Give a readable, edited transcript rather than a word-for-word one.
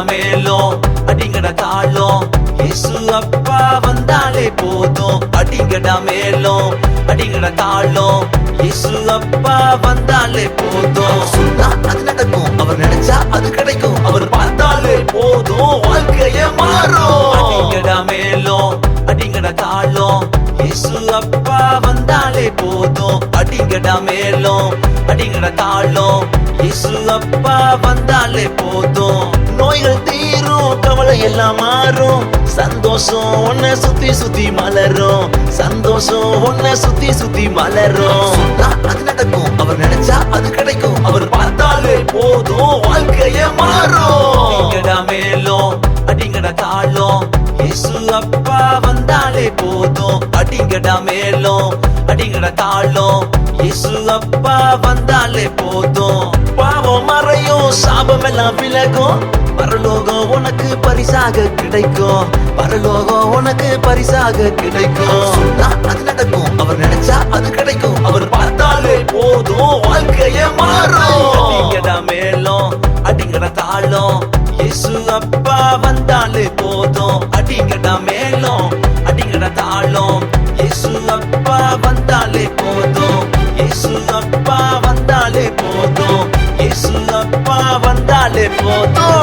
மேலும் அடிங்கட தாளம் இயேசு அப்பா வந்தாலே போதும். அடிங்கடா மேலும் அடிங்கட தாளம் இயேசு அப்பா வந்தாலே போதும். சொன்னா அது நடக்கும், அவர் நினைச்சா அது கிடைக்கும், அவர் பார்த்தாலே போதும் வாழ்க்கைய மாறும். அடிங்கடா மேலும் அடிங்கட தாளம் இயேசு அப்பா வந்தாலே போதும். அடிங்கடா மேலும் அடிங்கட தாளம் இயேசு அப்பா வந்தாலே போதும். நோய்கள் தீரும், கவலை எல்லாம் மாறும், சந்தோஷம் உன்னை சுத்தி சுத்தி மலரும், சந்தோஷம் உன்னை சுத்தி சுத்தி மலரும். அது நடக்கும், அவர் நினைச்சா அது கிடைக்கும், அவர் பார்த்தாலே போதும் வாழ்க்கைய மாறும். அடிங்கடா மேலும் அடிங்கட தாளம் இயேசு அப்பா வந்தாலே போதும். அடிங்கடா மேலும் அடிங்கட தாளம் இயேசு அப்பா வந்தாலே போதும். பாவம் மறையும், சாபம் எல்லாம் விலகும், பரலோகம் உனக்கு பரிசாக கிடைக்கும், பரலோகம் உனக்கு பரிசாக கிடைக்கும். அது நடக்கும், அவர் நினைச்சா அது கிடைக்கும், அவர் பார்த்தாலே போதும் வாழ்க்கைய மாறும். அடிங்கடா மேலும் அடிங்கட தாளம் இயேசு அப்பா வந்தாலே போதும். அடிங்கடா மேலும் அடிங்கட தாளம் இயேசு அப்பா வந்தாலே போதும். இயேசு அப்பா வந்தாலே போதும். இயேசு அப்பா வந்தாலே போதும்.